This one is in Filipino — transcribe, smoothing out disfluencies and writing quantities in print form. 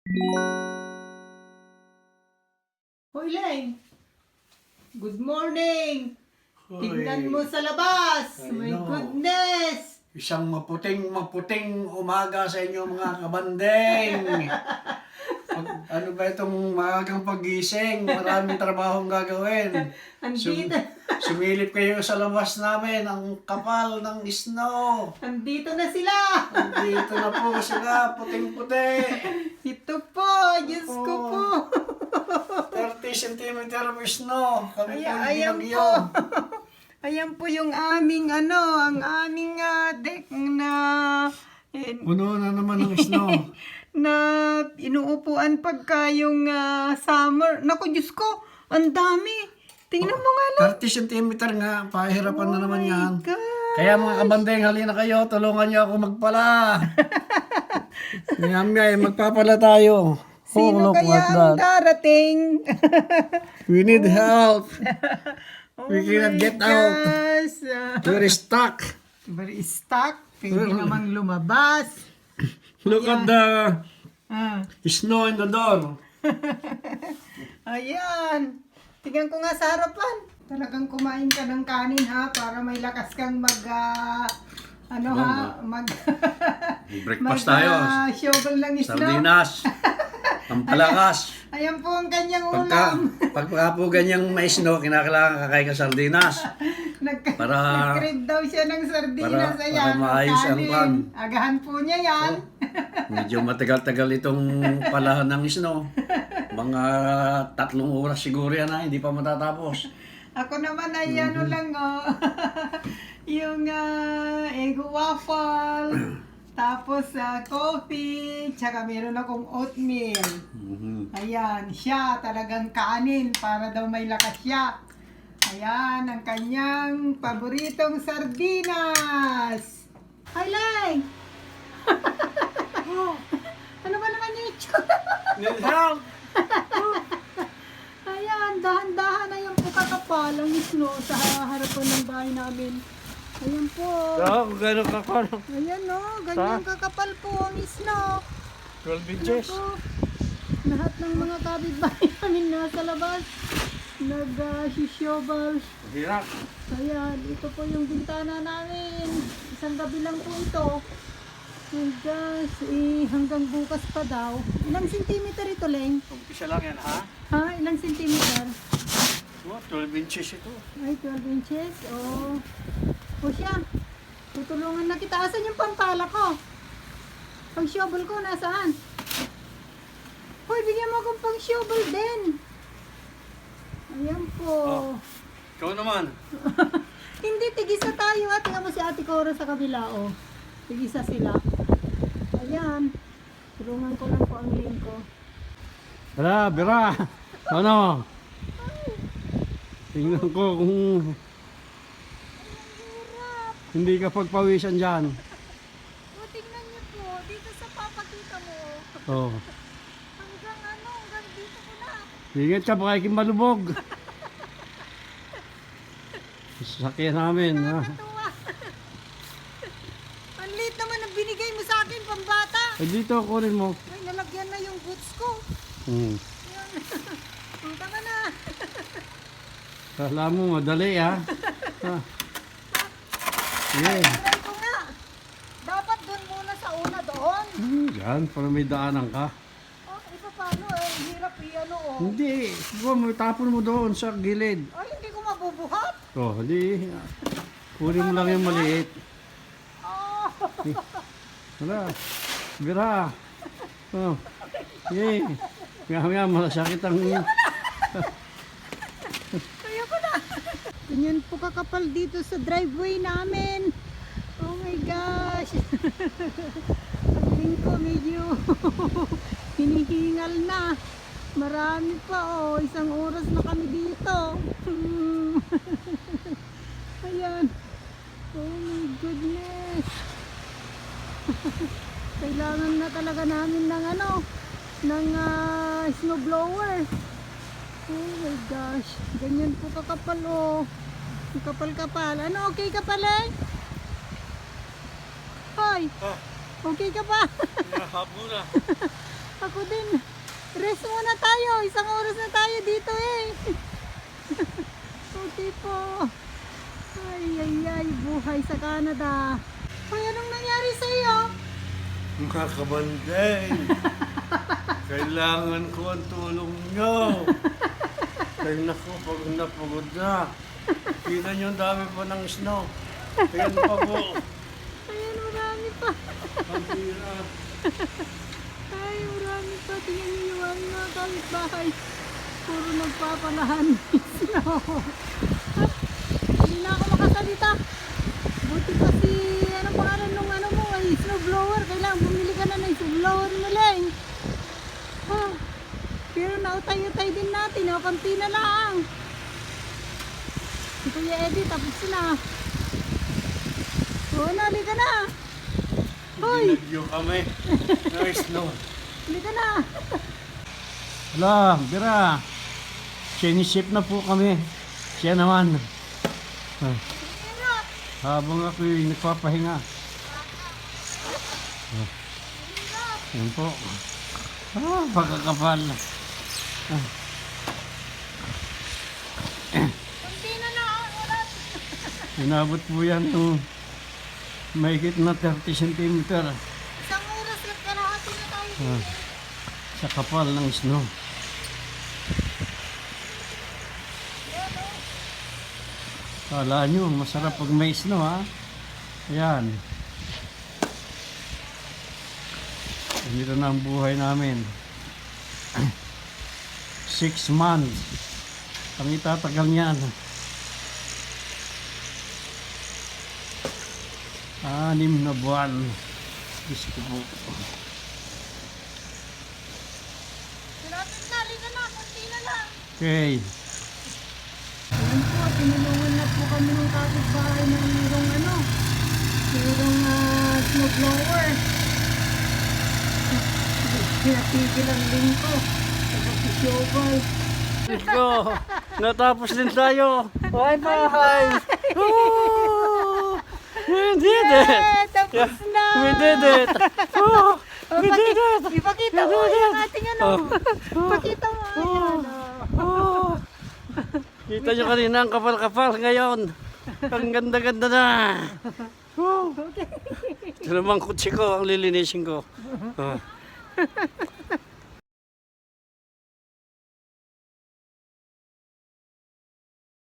Hoy, Leng! Good morning! Hoy. Tignan mo sa labas! I My know. goodness! Isang maputing umaga sa inyo mga kabandeng. Ano ba itong maagang pagising? Maraming trabahong gagawin. Andito, Sumilip kayo sa labas namin, ang kapal ng snow. andito na sila! Dito na po sila, puting-puti. Ito po! Diyos ko po! 30 cm of snow. Kami po Ayan po! binagyo. Ayan po yung aming ang aming deck na Puno na naman ng snow. na inuupuan pagka yung summer. Naku, Diyos ko! Ang dami! Tingnan mo nga lang! 30 cm nga, pahirapan na naman yan. God. Kaya mga kabandeng, halina kayo, tulungan niyo ako magpala. Miyamya, magpapala tayo. Sino look kaya what's ang that. darating? We need help. Oh We cannot my get out. gosh. We're stuck. Very stuck. Pwede namang lumabas. Look at the Ah. snow in the door. Ayan. Tingnan ko nga sa harapan. Talagang kumain ka ng kanin ha para may lakas kang Breakfast tayo. shovel ng snow. Sardinas. Pampalakas. Ayan po ang kanyang Pagka ulam. po ganyang may snow, kinakailangan kakain ka sardinas. Para- Nag-crave daw siya ng sardinas. para Ayan, maayos ang kanin. pan. Agahan po niya yan. Medyo matagal-tagal itong palahan ng snow. Mga 3 oras siguro yan ha, hindi pa matatapos. Ako naman ay ano lang yung egg waffle, tapos coffee, tsaka meron akong oatmeal. Ayan, siya talagang kanin para daw may lakas siya. Ayan, ang kanyang paboritong sardinas. Hi, Lai! Ano ba naman yung itsura? Need help! Ayan, dahan-dahan na yung kakapal ang snow sa harapan ng bahay namin. Ayan po. Gano'n kakal. Ayan o, ganyan kakapal po ang snow. 12 Ayan po. Lahat ng mga kapitbahay namin nasa labas. Nag-shovel. Hirap. Ayan, ito po yung bintana namin. Isang gabi lang po ito. And gosh, hanggang bukas pa daw. Ilang sentimeter ito, Leng? Umpisa lang yan ha? Ha? Ilang sentimeter? 12 inches ito. Ay, 12 inches? Oo. O siya, tutulungan na kita. Asan yung pampala ko? Pang shovel ko, nasaan? Hoy, bigyan mo akong pang shovel din. Ayan po. Oh. Ikaw naman. Hindi, tigisa tayo. Tingnan mo si Ate Cora sa kabila, oh. Tigisa sila. Ayan. Tulungan ko lang po ang link ko. Tara, Bira. Ano? Tingnan ko kung hindi ka pagpawisan dyan. O, tingnan niyo po. Dito sa papakita mo. Oh. Hanggang dito ko na. Ingat ka, baka ikin malubog. Sasakyan namin. Ha? Nakakatuwa. Ang liit naman ang binigay mo sa akin, pambata. Eh, dito, kunin mo. Ay, nalagyan na yung boots ko. Hmm. Yan. Punta ka na. Kala mo, madali ha. Ha. Yeah. Try ko nga. Dapat doon muna sa una doon. Yan, para may daanan ka. Oh, iba paano eh. Hirap i-ano oh. Hindi, mo tapon mo doon sa gilid. Ay, hindi ko mabubuhat. Oh, hindi. Kunin mo lang yung maliit. Oh. Wala. Bira. Oh. Yay. Nga malasakit ang... Kaya ko na. Ganyan po kakapal dito sa driveway namin. Oh my gosh. Pagling ko medyo hinihingal na. Marami pa oh. 1 oras na kami dito. Ayan. Oh my goodness. Kailangan na talaga namin ng ng snowblower. Oh my gosh. Ganyan po kakapal oh. Kapal-kapal. Ano, okay ka pala? Hoy. Okay ka pa? Habo na. Ako din. Rest muna tayo. Isang oras na tayo dito eh. Okay po. Ay, buhay sa Canada. Ay, anong nangyari sa iyo? Mga kabandeng, kailangan ko ang tulong nyo. Kaya naku, pagod na pagod na. Kita nyo ang dami pa ng snow. Ayan pa po. Ayan, marami pa. Ang tira. Ay, marami pa. Tingnan niyo yung aming mga kapitbahay. Puro nagpapalahan. Snow. Hindi na ako makasalita. Buti pa si, anong pangalan nung ano mo, ay snow blower. Kailangan bumili ka na ng snow blower mo lang. Ah, pero nautay-utay din natin. O, konti na lang. Si Kuya Eddie, tapos na. Oo, nali ka na. Hoy! Binagyo kami. Nice snow. Nali ka na. Hala, Bira. Sinisip na po kami. Siya naman. Habang ako'y nagpapahinga. Yan po. Pagkakapal. Konti na lang. Wala. Inabot po yan ng mahigit na 30 cm Isang oras at kalahati na tayo. sa kapal ng snow. Kala nyo, masarap pag may snow ha. Ayan. Dito na ang buhay namin. 6 months. Ang itatagal niyan. 6 na buwan. Diyos ko po. Malapit na. Halika na. Konti na lang. Okay. Ayan po, tinulungan na po kami ng kapitbahay ng mayroong ano, mayroong snow blower. Pinatigil ang lingko. Tapos si Showboy. Let's go! Natapos din tayo! High five! Woo! We did it! Tapos na! We did it! Oh, we did it! Ipakita mo yung ating ano. Ipakita mo. Ayan, Oh. Kita nyo kanina ang kapal-kapal ngayon. Ang ganda-ganda na. Oh. Ito naman kutsi ko, ang lilinisin ko. Oh.